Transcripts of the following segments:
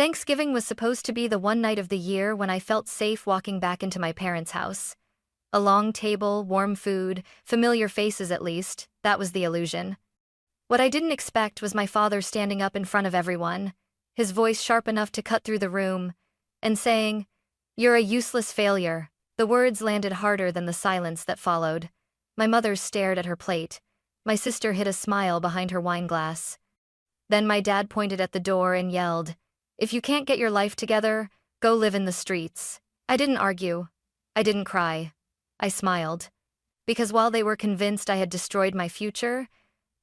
Thanksgiving was supposed to be the one night of the year when I felt safe walking back into my parents' house. A long table, warm food, familiar faces at least, that was the illusion. What I didn't expect was my father standing up in front of everyone, his voice sharp enough to cut through the room, and saying, "You're a useless failure." The words landed harder than the silence that followed. My mother stared at her plate. My sister hid a smile behind her wine glass. Then my dad pointed at the door and yelled, "If you can't get your life together, go live in the streets." I didn't argue. I didn't cry. I smiled. Because while they were convinced I had destroyed my future,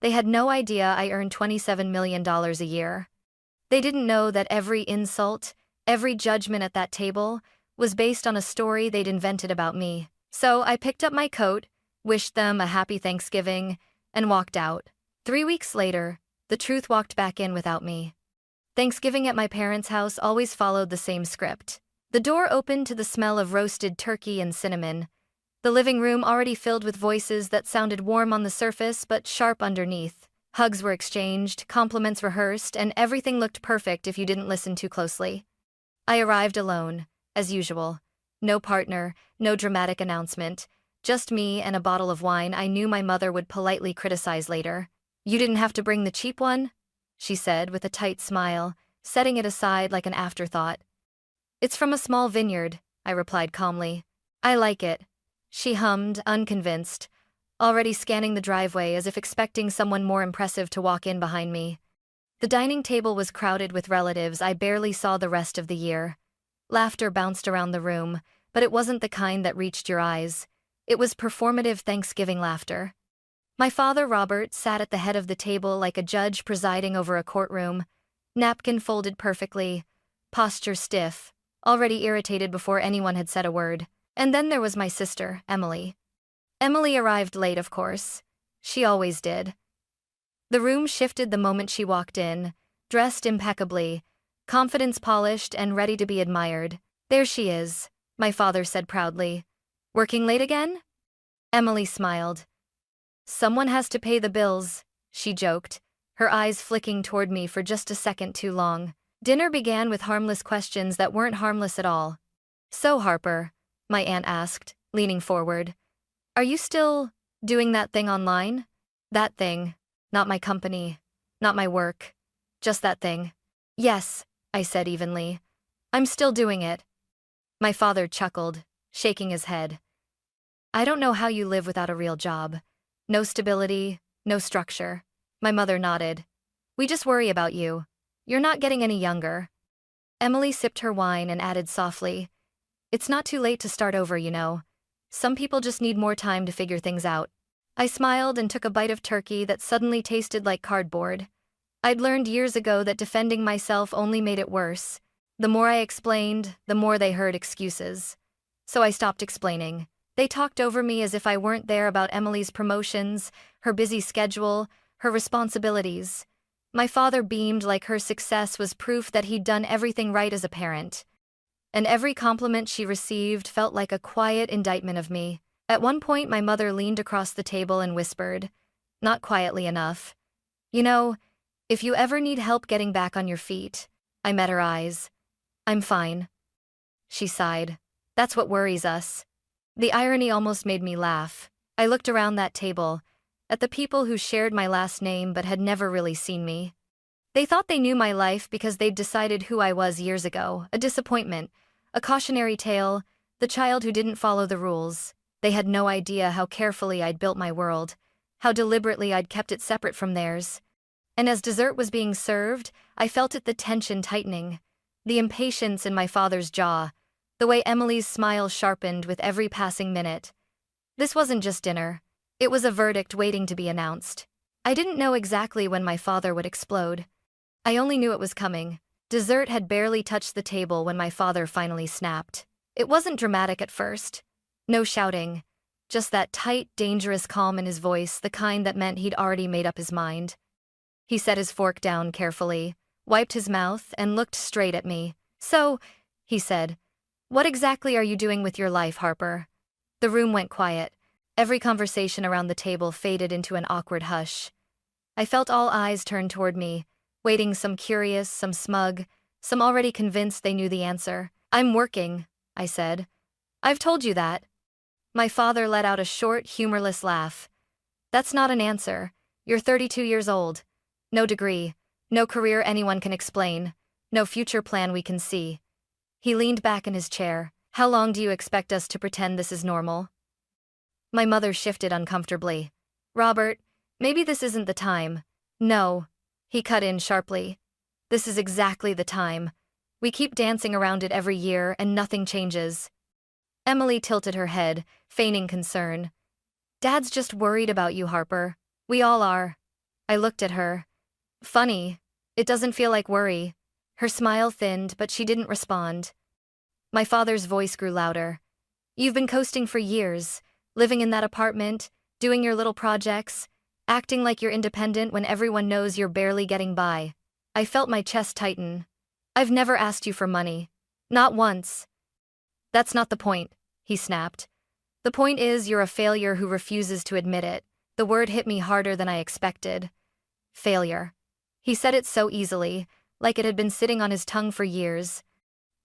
they had no idea I earned $27 million a year. They didn't know that every insult, every judgment at that table, was based on a story they'd invented about me. So I picked up my coat, wished them a happy Thanksgiving, and walked out. 3 weeks later, the truth walked back in without me. Thanksgiving at my parents' house always followed the same script. The door opened to the smell of roasted turkey and cinnamon. The living room already filled with voices that sounded warm on the surface but sharp underneath. Hugs were exchanged, compliments rehearsed, and everything looked perfect if you didn't listen too closely. I arrived alone, as usual. No partner, no dramatic announcement. Just me and a bottle of wine I knew my mother would politely criticize later. "You didn't have to bring the cheap one?" she said with a tight smile, setting it aside like an afterthought. "It's from a small vineyard," I replied calmly. "I like it." She hummed, unconvinced, already scanning the driveway as if expecting someone more impressive to walk in behind me. The dining table was crowded with relatives I barely saw the rest of the year. Laughter bounced around the room, but it wasn't the kind that reached your eyes. It was performative Thanksgiving laughter. My father, Robert, sat at the head of the table like a judge presiding over a courtroom, napkin folded perfectly, posture stiff, already irritated before anyone had said a word. And then there was my sister, Emily. Emily arrived late, of course. She always did. The room shifted the moment she walked in, dressed impeccably, confidence polished and ready to be admired. "There she is," my father said proudly. "Working late again?" Emily smiled. "Someone has to pay the bills," she joked, her eyes flicking toward me for just a second too long. Dinner began with harmless questions that weren't harmless at all. "So, Harper," my aunt asked, leaning forward, "are you still doing that thing online?" "That thing. Not my company. Not my work. Just that thing." "Yes," I said evenly. "I'm still doing it." My father chuckled, shaking his head. "I don't know how you live without a real job. No stability, no structure." My mother nodded. "We just worry about you. You're not getting any younger." Emily sipped her wine and added softly, "It's not too late to start over, you know. Some people just need more time to figure things out." I smiled and took a bite of turkey that suddenly tasted like cardboard. I'd learned years ago that defending myself only made it worse. The more I explained, the more they heard excuses. So I stopped explaining. They talked over me as if I weren't there about Emily's promotions, her busy schedule, her responsibilities. My father beamed like her success was proof that he'd done everything right as a parent. And every compliment she received felt like a quiet indictment of me. At one point, my mother leaned across the table and whispered, not quietly enough, "You know, if you ever need help getting back on your feet." I met her eyes. "I'm fine." She sighed. "That's what worries us." The irony almost made me laugh. I looked around that table, at the people who shared my last name but had never really seen me. They thought they knew my life because they'd decided who I was years ago, a disappointment, a cautionary tale, the child who didn't follow the rules. They had no idea how carefully I'd built my world, how deliberately I'd kept it separate from theirs. And as dessert was being served, I felt the tension tightening, the impatience in my father's jaw, the way Emily's smile sharpened with every passing minute. This wasn't just dinner. It was a verdict waiting to be announced. I didn't know exactly when my father would explode. I only knew it was coming. Dessert had barely touched the table when my father finally snapped. It wasn't dramatic at first. No shouting. Just that tight, dangerous calm in his voice, the kind that meant he'd already made up his mind. He set his fork down carefully, wiped his mouth, and looked straight at me. "So," he said, "what exactly are you doing with your life, Harper?" The room went quiet. Every conversation around the table faded into an awkward hush. I felt all eyes turn toward me, waiting, some curious, some smug, some already convinced they knew the answer. "I'm working," I said. "I've told you that." My father let out a short, humorless laugh. "That's not an answer. You're 32 years old. No degree, no career anyone can explain, no future plan we can see." He leaned back in his chair. "How long do you expect us to pretend this is normal?" My mother shifted uncomfortably. "Robert, maybe this isn't the time." "No," he cut in sharply. "This is exactly the time. We keep dancing around it every year and nothing changes." Emily tilted her head, feigning concern. "Dad's just worried about you, Harper. We all are." I looked at her. "Funny. It doesn't feel like worry." Her smile thinned, but she didn't respond. My father's voice grew louder. "You've been coasting for years, living in that apartment, doing your little projects, acting like you're independent when everyone knows you're barely getting by." I felt my chest tighten. "I've never asked you for money. Not once." "That's not the point," he snapped. "The point is you're a failure who refuses to admit it." The word hit me harder than I expected. Failure. He said it so easily, like it had been sitting on his tongue for years.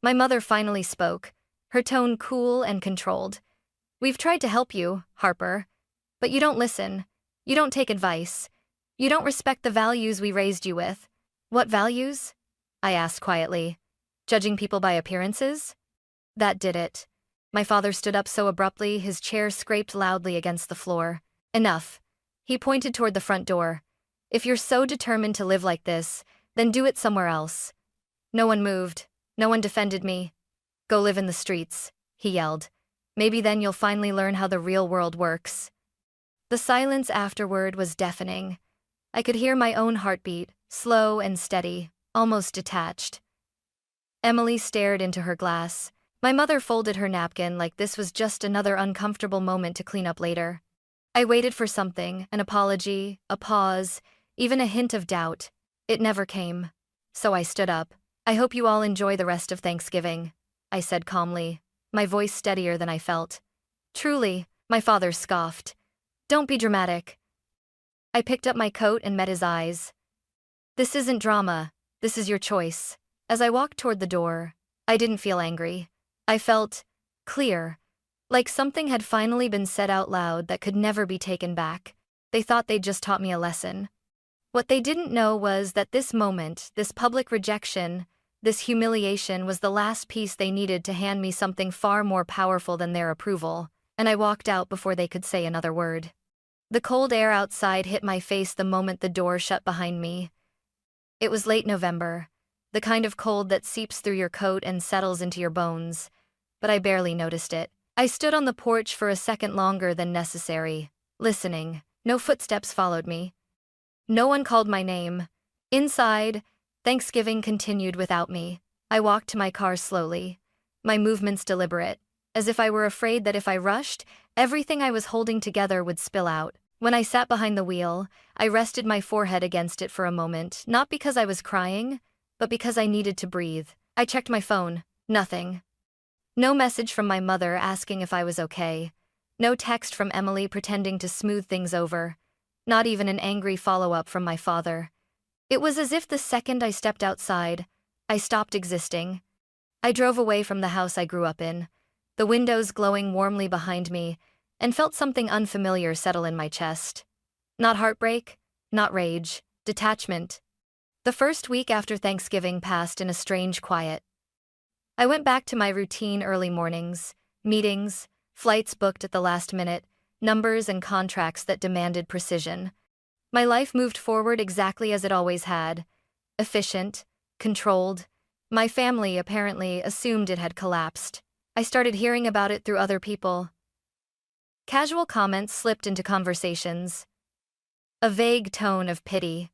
My mother finally spoke, her tone cool and controlled. "We've tried to help you, Harper. But you don't listen. You don't take advice. You don't respect the values we raised you with." "What values?" I asked quietly. "Judging people by appearances?" That did it. My father stood up so abruptly his chair scraped loudly against the floor. "Enough." He pointed toward the front door. "If you're so determined to live like this, then do it somewhere else." No one moved. No one defended me. "Go live in the streets," he yelled. "Maybe then you'll finally learn how the real world works." The silence afterward was deafening. I could hear my own heartbeat, slow and steady, almost detached. Emily stared into her glass. My mother folded her napkin like this was just another uncomfortable moment to clean up later. I waited for something, an apology, a pause, even a hint of doubt. It never came. So I stood up. "I hope you all enjoy the rest of Thanksgiving," I said calmly, my voice steadier than I felt. "Truly," my father scoffed. "Don't be dramatic." I picked up my coat and met his eyes. "This isn't drama, this is your choice." As I walked toward the door, I didn't feel angry. I felt clear, like something had finally been said out loud that could never be taken back. They thought they'd just taught me a lesson. What they didn't know was that this moment, this public rejection, this humiliation was the last piece they needed to hand me something far more powerful than their approval, and I walked out before they could say another word. The cold air outside hit my face the moment the door shut behind me. It was late November, the kind of cold that seeps through your coat and settles into your bones, but I barely noticed it. I stood on the porch for a second longer than necessary, listening. No footsteps followed me. No one called my name. Inside, Thanksgiving continued without me. I walked to my car slowly, my movements deliberate, as if I were afraid that if I rushed, everything I was holding together would spill out. When I sat behind the wheel, I rested my forehead against it for a moment, not because I was crying, but because I needed to breathe. I checked my phone. Nothing. No message from my mother asking if I was okay. No text from Emily pretending to smooth things over. Not even an angry follow-up from my father. It was as if the second I stepped outside, I stopped existing. I drove away from the house I grew up in, the windows glowing warmly behind me, and felt something unfamiliar settle in my chest. Not heartbreak, not rage, detachment. The first week after Thanksgiving passed in a strange quiet. I went back to my routine early mornings, meetings, flights booked at the last minute, numbers and contracts that demanded precision. My life moved forward exactly as it always had. Efficient, controlled. My family apparently assumed it had collapsed. I started hearing about it through other people. Casual comments slipped into conversations. A vague tone of pity.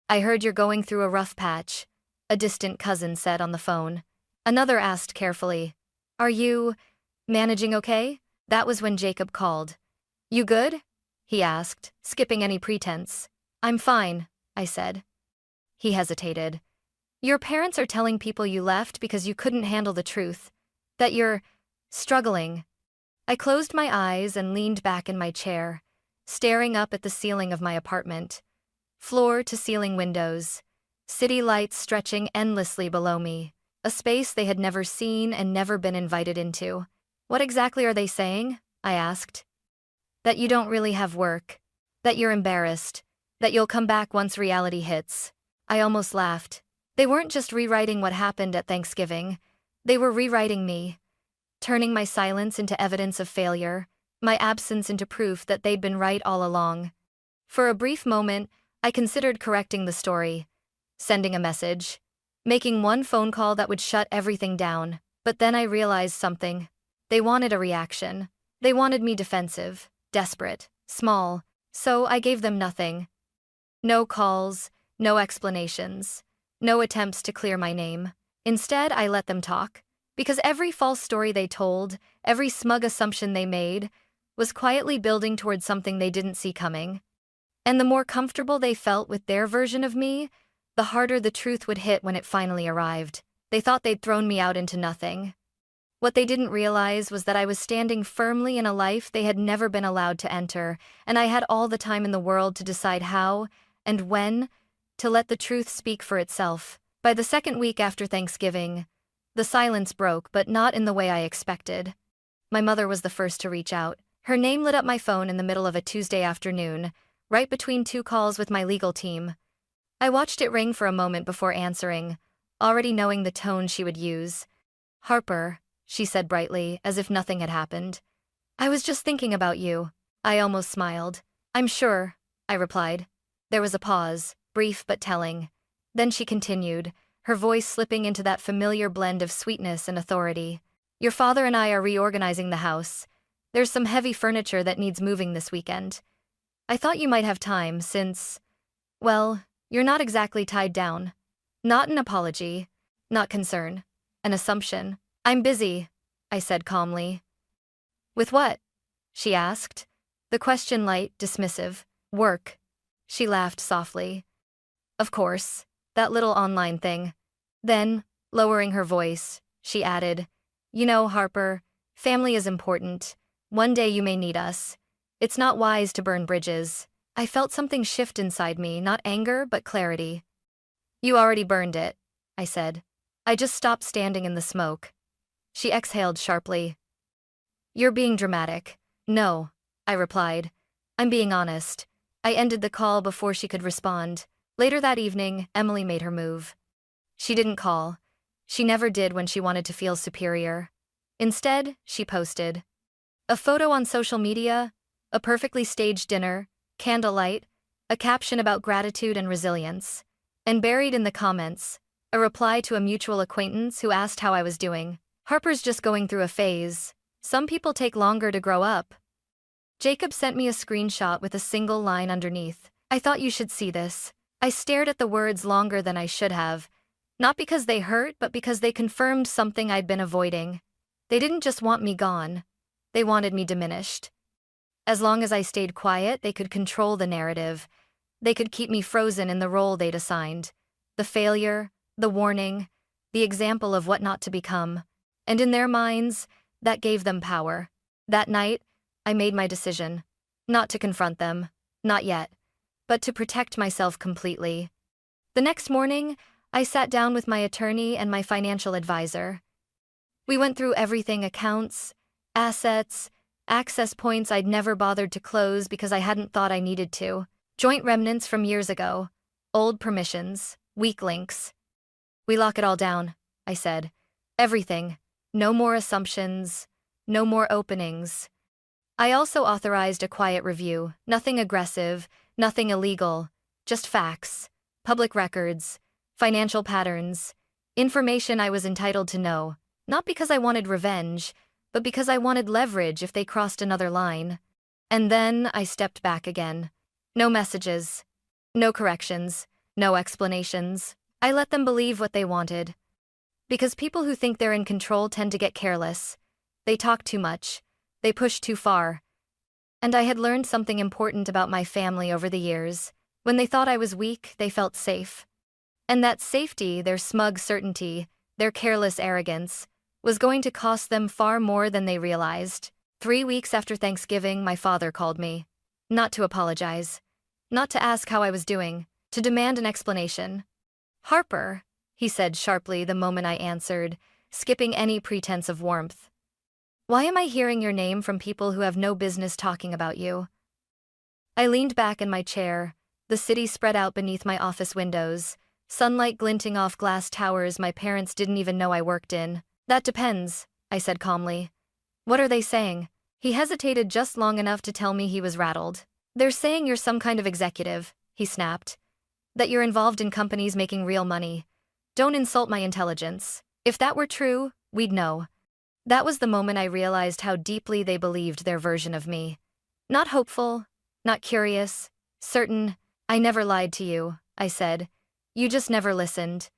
"I heard you're going through a rough patch," a distant cousin said on the phone. Another asked carefully, "Are you managing okay?" That was when Jacob called. "You good?" he asked, skipping any pretense. "I'm fine," I said. He hesitated. "Your parents are telling people you left because you couldn't handle the truth. That you're struggling." I closed my eyes and leaned back in my chair, staring up at the ceiling of my apartment. Floor-to-ceiling windows, city lights stretching endlessly below me, a space they had never seen and never been invited into. "What exactly are they saying?" I asked. "That you don't really have work. That you're embarrassed. That you'll come back once reality hits." I almost laughed. They weren't just rewriting what happened at Thanksgiving. They were rewriting me, turning my silence into evidence of failure, my absence into proof that they'd been right all along. For a brief moment, I considered correcting the story, sending a message, making one phone call that would shut everything down. But then I realized something. They wanted a reaction. They wanted me defensive, desperate, small, so I gave them nothing. No calls, no explanations, no attempts to clear my name. Instead, I let them talk, because every false story they told, every smug assumption they made, was quietly building toward something they didn't see coming. And the more comfortable they felt with their version of me, the harder the truth would hit when it finally arrived. They thought they'd thrown me out into nothing. What they didn't realize was that I was standing firmly in a life they had never been allowed to enter, and I had all the time in the world to decide how and when to let the truth speak for itself. By the second week after Thanksgiving, the silence broke, but not in the way I expected. My mother was the first to reach out. Her name lit up my phone in the middle of a Tuesday afternoon, right between two calls with my legal team. I watched it ring for a moment before answering, already knowing the tone she would use. "Harper," she said brightly, as if nothing had happened. "I was just thinking about you." I almost smiled. "I'm sure," I replied. There was a pause, brief but telling. Then she continued, her voice slipping into that familiar blend of sweetness and authority. "Your father and I are reorganizing the house. There's some heavy furniture that needs moving this weekend. I thought you might have time since, well, you're not exactly tied down." Not an apology, not concern, an assumption. "I'm busy," I said calmly. "With what?" she asked, the question light, dismissive. "Work." She laughed softly. "Of course, that little online thing." Then, lowering her voice, she added, "You know, Harper, family is important. One day you may need us. It's not wise to burn bridges." I felt something shift inside me, not anger, but clarity. "You already burned it," I said. "I just stopped standing in the smoke." She exhaled sharply. "You're being dramatic." "No," I replied. "I'm being honest." I ended the call before she could respond. Later that evening, Emily made her move. She didn't call. She never did when she wanted to feel superior. Instead, she posted a photo on social media, a perfectly staged dinner, candlelight, a caption about gratitude and resilience, and buried in the comments, a reply to a mutual acquaintance who asked how I was doing. "Harper's just going through a phase. Some people take longer to grow up." Jacob sent me a screenshot with a single line underneath. "I thought you should see this." I stared at the words longer than I should have, not because they hurt, but because they confirmed something I'd been avoiding. They didn't just want me gone. They wanted me diminished. As long as I stayed quiet, they could control the narrative. They could keep me frozen in the role they'd assigned. The failure, the warning, the example of what not to become. And in their minds, that gave them power. That night, I made my decision. Not to confront them, not yet, but to protect myself completely. The next morning, I sat down with my attorney and my financial advisor. We went through everything: accounts, assets, access points I'd never bothered to close because I hadn't thought I needed to, joint remnants from years ago, old permissions, weak links. "We lock it all down," I said. "Everything. No more assumptions, no more openings." I also authorized a quiet review, nothing aggressive, nothing illegal, just facts, public records, financial patterns, information I was entitled to know, not because I wanted revenge, but because I wanted leverage if they crossed another line. And then I stepped back again. No messages, no corrections, no explanations. I let them believe what they wanted. Because people who think they're in control tend to get careless. They talk too much. They push too far. And I had learned something important about my family over the years. When they thought I was weak, they felt safe. And that safety, their smug certainty, their careless arrogance, was going to cost them far more than they realized. 3 weeks after Thanksgiving, my father called me. Not to apologize. Not to ask how I was doing. To demand an explanation. Harper, he said sharply the moment I answered, skipping any pretense of warmth. Why am I hearing your name from people who have no business talking about you? I leaned back in my chair, the city spread out beneath my office windows, sunlight glinting off glass towers my parents didn't even know I worked in. That depends, I said calmly. What are they saying? He hesitated just long enough to tell me he was rattled. They're saying you're some kind of executive, he snapped. That you're involved in companies making real money. Don't insult my intelligence. If that were true, we'd know. That was the moment I realized how deeply they believed their version of me. Not hopeful, not curious, certain. I never lied to you, I said. You just never listened.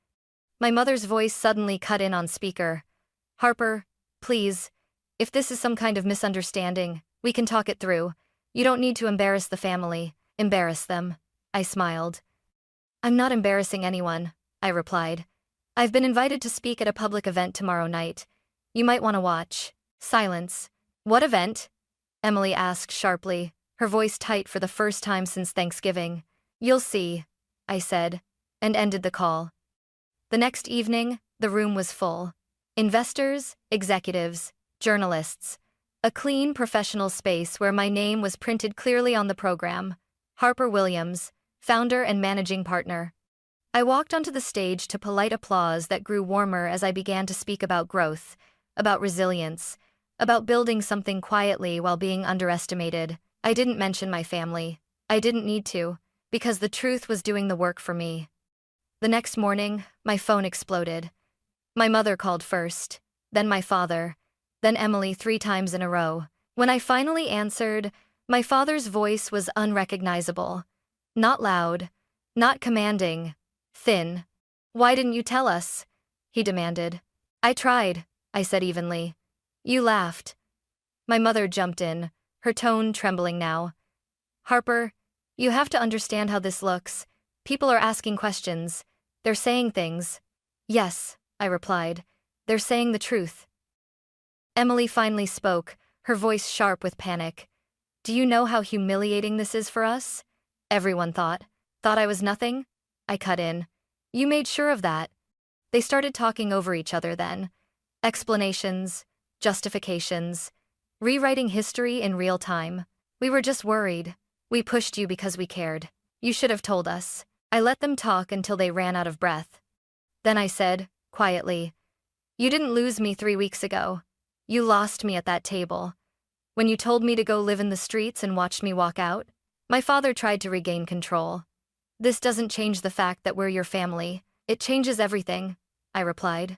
My mother's voice suddenly cut in on speaker. Harper, please. If this is some kind of misunderstanding, we can talk it through. You don't need to embarrass the family. Embarrass them. I smiled. I'm not embarrassing anyone, I replied. I've been invited to speak at a public event tomorrow night. You might want to watch. Silence. What event? Emily asked sharply, her voice tight for the first time since Thanksgiving. You'll see, I said, and ended the call. The next evening, the room was full. Investors, executives, journalists. A clean, professional space where my name was printed clearly on the program. Harper Williams, founder and managing partner. I walked onto the stage to polite applause that grew warmer as I began to speak about growth, about resilience, about building something quietly while being underestimated. I didn't mention my family. I didn't need to, because the truth was doing the work for me. The next morning, my phone exploded. My mother called first, then my father, then Emily 3 times in a row. When I finally answered, my father's voice was unrecognizable. Not loud, not commanding, thin. Why didn't you tell us? He demanded. I tried, I said evenly. You laughed. My mother jumped in, her tone trembling now. Harper, you have to understand how this looks. People are asking questions. They're saying things. Yes, I replied. They're saying the truth. Emily finally spoke, her voice sharp with panic. Do you know how humiliating this is for us? Everyone thought I was nothing? I cut in. You made sure of that. They started talking over each other then. Explanations, justifications, rewriting history in real time. We were just worried. We pushed you because we cared. You should have told us. I let them talk until they ran out of breath. Then I said, quietly, you didn't lose me 3 weeks ago. You lost me at that table. When you told me to go live in the streets and watched me walk out, my father tried to regain control. This doesn't change the fact that we're your family. It changes everything, I replied.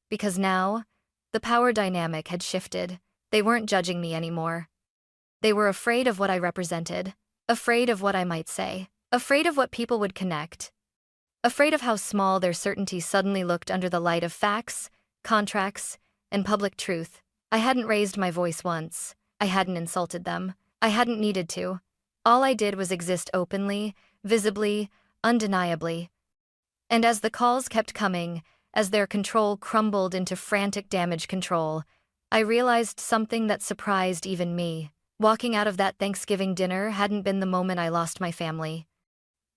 Because now, the power dynamic had shifted. They weren't judging me anymore. They were afraid of what I represented, afraid of what I might say, afraid of what people would connect, afraid of how small their certainty suddenly looked under the light of facts, contracts, and public truth. I hadn't raised my voice once. I hadn't insulted them. I hadn't needed to. All I did was exist openly, visibly, undeniably. And as the calls kept coming, as their control crumbled into frantic damage control, I realized something that surprised even me. Walking out of that Thanksgiving dinner hadn't been the moment I lost my family.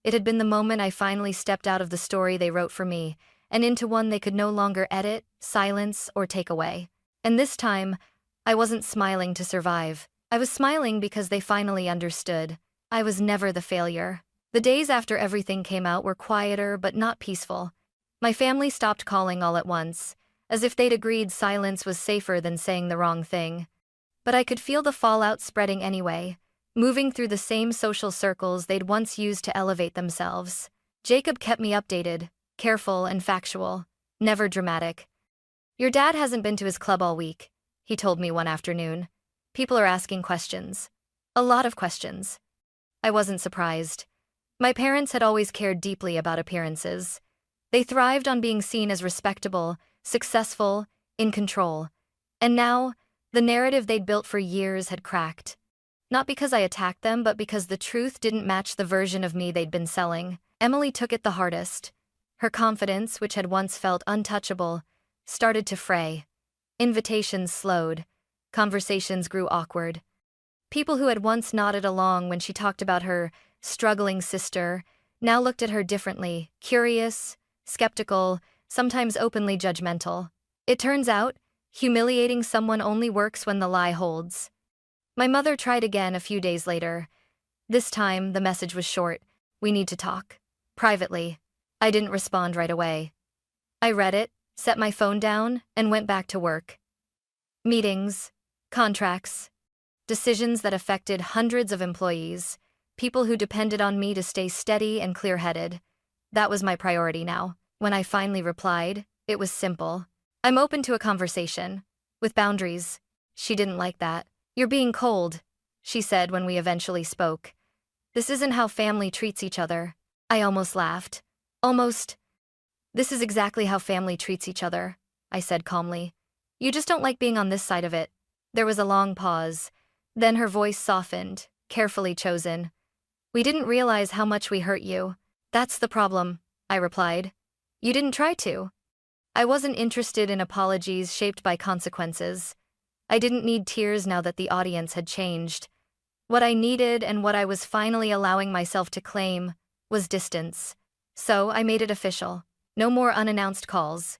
It had been the moment I finally stepped out of the story they wrote for me and into one they could no longer edit, silence, or take away. And this time, I wasn't smiling to survive. I was smiling because they finally understood. I was never the failure. The days after everything came out were quieter but not peaceful. My family stopped calling all at once, as if they'd agreed silence was safer than saying the wrong thing. But I could feel the fallout spreading anyway, moving through the same social circles they'd once used to elevate themselves. Jacob kept me updated, careful and factual, never dramatic. Your dad hasn't been to his club all week, he told me one afternoon. People are asking questions. A lot of questions. I wasn't surprised. My parents had always cared deeply about appearances. They thrived on being seen as respectable, successful, in control. And now, the narrative they'd built for years had cracked. Not because I attacked them, but because the truth didn't match the version of me they'd been selling. Emily took it the hardest. Her confidence, which had once felt untouchable, started to fray. Invitations slowed. Conversations grew awkward. People who had once nodded along when she talked about her struggling sister now looked at her differently, curious, skeptical, sometimes openly judgmental. It turns out, humiliating someone only works when the lie holds. My mother tried again a few days later. This time, the message was short. We need to talk. Privately. I didn't respond right away. I read it, set my phone down, and went back to work. Meetings, contracts, decisions that affected hundreds of employees, people who depended on me to stay steady and clear-headed. That was my priority now. When I finally replied, it was simple. I'm open to a conversation. With boundaries. She didn't like that. You're being cold, she said when we eventually spoke. This isn't how family treats each other. I almost laughed. Almost. This is exactly how family treats each other, I said calmly. You just don't like being on this side of it. There was a long pause. Then her voice softened, carefully chosen. We didn't realize how much we hurt you. That's the problem, I replied. You didn't try to. I wasn't interested in apologies shaped by consequences. I didn't need tears now that the audience had changed. What I needed and what I was finally allowing myself to claim was distance. So I made it official. No more unannounced calls.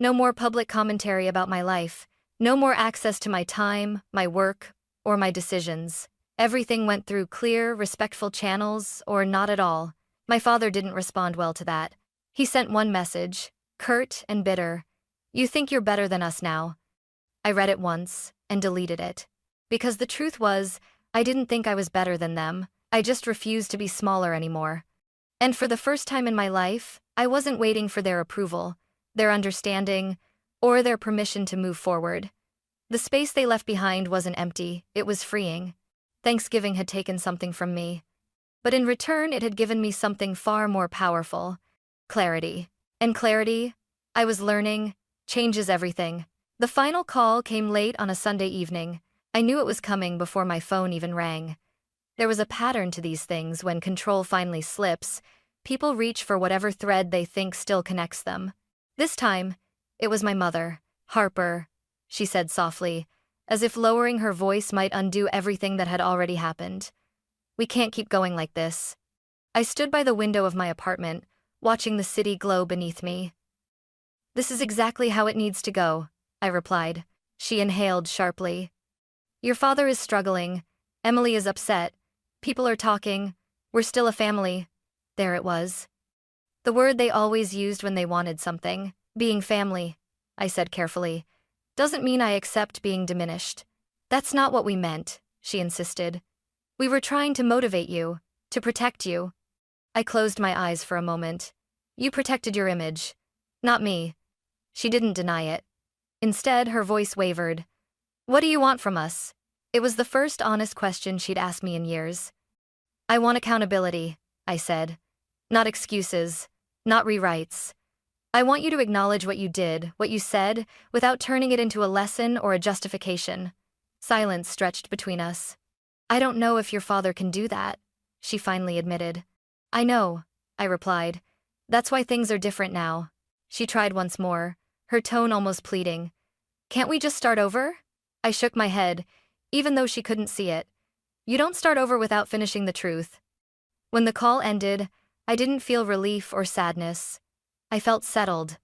No more public commentary about my life. No more access to my time, my work, or my decisions. Everything went through clear, respectful channels, or not at all. My father didn't respond well to that. He sent one message, curt and bitter. You think you're better than us now. I read it once and deleted it. Because the truth was, I didn't think I was better than them. I just refused to be smaller anymore. And for the first time in my life, I wasn't waiting for their approval, their understanding, or their permission to move forward. The space they left behind wasn't empty, it was freeing. Thanksgiving had taken something from me. But in return, it had given me something far more powerful. Clarity. And clarity, I was learning, changes everything. The final call came late on a Sunday evening. I knew it was coming before my phone even rang. There was a pattern to these things. When control finally slips, people reach for whatever thread they think still connects them. This time, it was my mother. Harper, she said softly, as if lowering her voice might undo everything that had already happened. We can't keep going like this. I stood by the window of my apartment, watching the city glow beneath me. This is exactly how it needs to go, I replied. She inhaled sharply. Your father is struggling. Emily is upset. People are talking. We're still a family. There it was. The word they always used when they wanted something. Being family, I said carefully, doesn't mean I accept being diminished. That's not what we meant, she insisted. We were trying to motivate you, to protect you. I closed my eyes for a moment. You protected your image. Not me. She didn't deny it. Instead, her voice wavered. What do you want from us? It was the first honest question she'd asked me in years. I want accountability, I said. Not excuses, not rewrites. I want you to acknowledge what you did, what you said, without turning it into a lesson or a justification. Silence stretched between us. I don't know if your father can do that, she finally admitted. I know, I replied. That's why things are different now. She tried once more, her tone almost pleading. Can't we just start over? I shook my head, even though she couldn't see it. You don't start over without finishing the truth. When the call ended, I didn't feel relief or sadness. I felt settled,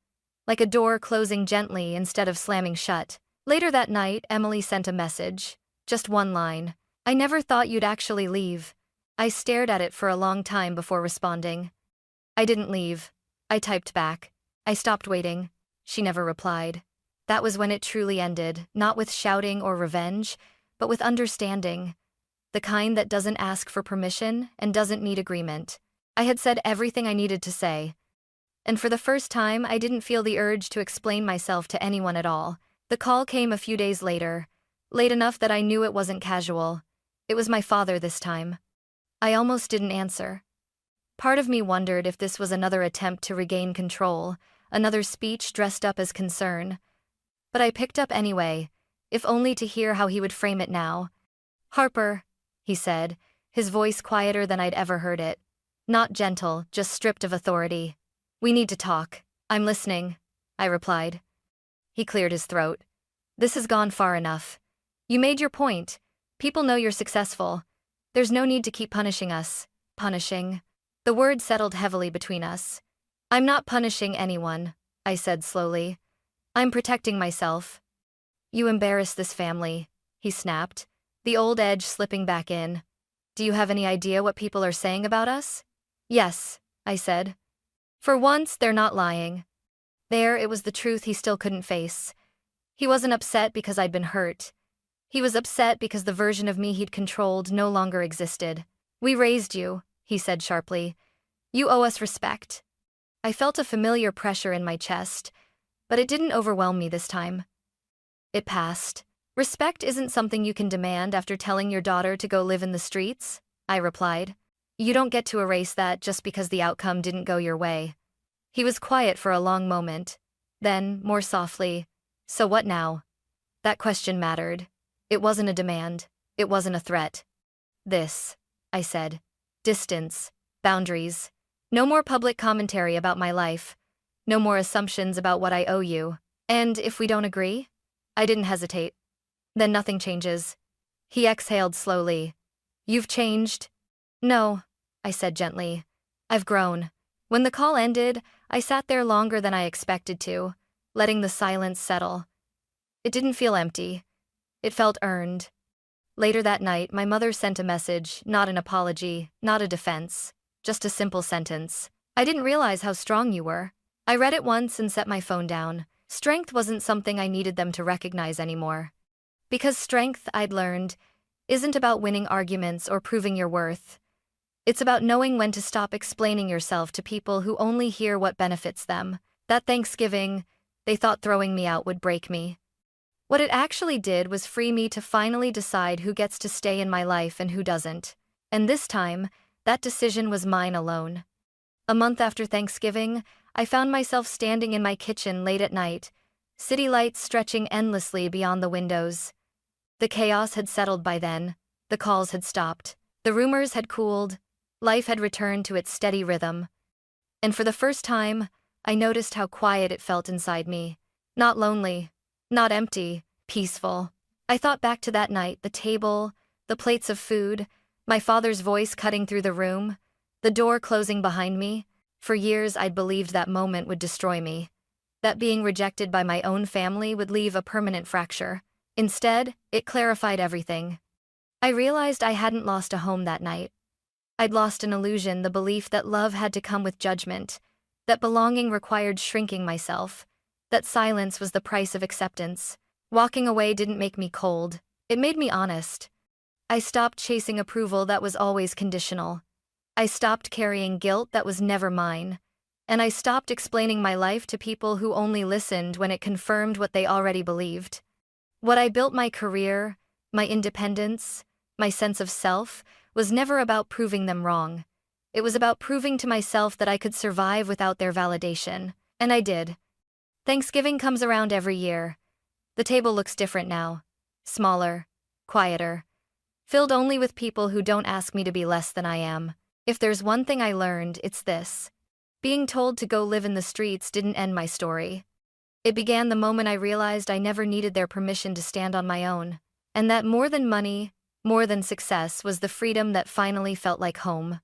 like a door closing gently instead of slamming shut. Later that night, Emily sent a message. Just one line. I never thought you'd actually leave. I stared at it for a long time before responding. I didn't leave. I typed back. I stopped waiting. She never replied. That was when it truly ended, not with shouting or revenge, but with understanding. The kind that doesn't ask for permission and doesn't need agreement. I had said everything I needed to say. And for the first time, I didn't feel the urge to explain myself to anyone at all. The call came a few days later, late enough that I knew it wasn't casual. It was my father this time. I almost didn't answer. Part of me wondered if this was another attempt to regain control, another speech dressed up as concern. But I picked up anyway, if only to hear how he would frame it now. Harper, he said, his voice quieter than I'd ever heard it. Not gentle, just stripped of authority. We need to talk. I'm listening, I replied. He cleared his throat. This has gone far enough. You made your point. People know you're successful. There's no need to keep punishing us. Punishing. The word settled heavily between us. I'm not punishing anyone, I said slowly. I'm protecting myself. You embarrass this family, he snapped, the old edge slipping back in. Do you have any idea what people are saying about us? Yes, I said. For once, they're not lying. There, it was the truth he still couldn't face. He wasn't upset because I'd been hurt. He was upset because the version of me he'd controlled no longer existed. We raised you, he said sharply. You owe us respect. I felt a familiar pressure in my chest, but it didn't overwhelm me this time. It passed. Respect isn't something you can demand after telling your daughter to go live in the streets, I replied. You don't get to erase that just because the outcome didn't go your way. He was quiet for a long moment. Then, more softly, so what now? That question mattered. It wasn't a demand. It wasn't a threat. This, I said. Distance. Boundaries. No more public commentary about my life. No more assumptions about what I owe you. And if we don't agree? I didn't hesitate. Then nothing changes. He exhaled slowly. You've changed? No, I said gently. I've grown. When the call ended, I sat there longer than I expected to, letting the silence settle. It didn't feel empty. It felt earned. Later that night, my mother sent a message, not an apology, not a defense, just a simple sentence. I didn't realize how strong you were. I read it once and set my phone down. Strength wasn't something I needed them to recognize anymore. Because strength, I'd learned, isn't about winning arguments or proving your worth. It's about knowing when to stop explaining yourself to people who only hear what benefits them. That Thanksgiving, they thought throwing me out would break me. What it actually did was free me to finally decide who gets to stay in my life and who doesn't. And this time, that decision was mine alone. A month after Thanksgiving, I found myself standing in my kitchen late at night, city lights stretching endlessly beyond the windows. The chaos had settled by then, the calls had stopped, the rumors had cooled, life had returned to its steady rhythm. And for the first time, I noticed how quiet it felt inside me. Not lonely, not empty, peaceful. I thought back to that night, the table, the plates of food, my father's voice cutting through the room, the door closing behind me. For years I'd believed that moment would destroy me, that being rejected by my own family would leave a permanent fracture. Instead, it clarified everything. I realized I hadn't lost a home that night. I'd lost an illusion, the belief that love had to come with judgment, that belonging required shrinking myself, that silence was the price of acceptance. Walking away didn't make me cold, it made me honest. I stopped chasing approval that was always conditional. I stopped carrying guilt that was never mine. And I stopped explaining my life to people who only listened when it confirmed what they already believed. What I built my career, my independence, my sense of self, was never about proving them wrong. It was about proving to myself that I could survive without their validation. And I did. Thanksgiving comes around every year. The table looks different now. Smaller, quieter, filled only with people who don't ask me to be less than I am. If there's one thing I learned, it's this. Being told to go live in the streets didn't end my story. It began the moment I realized I never needed their permission to stand on my own, and that more than money, more than success was the freedom that finally felt like home.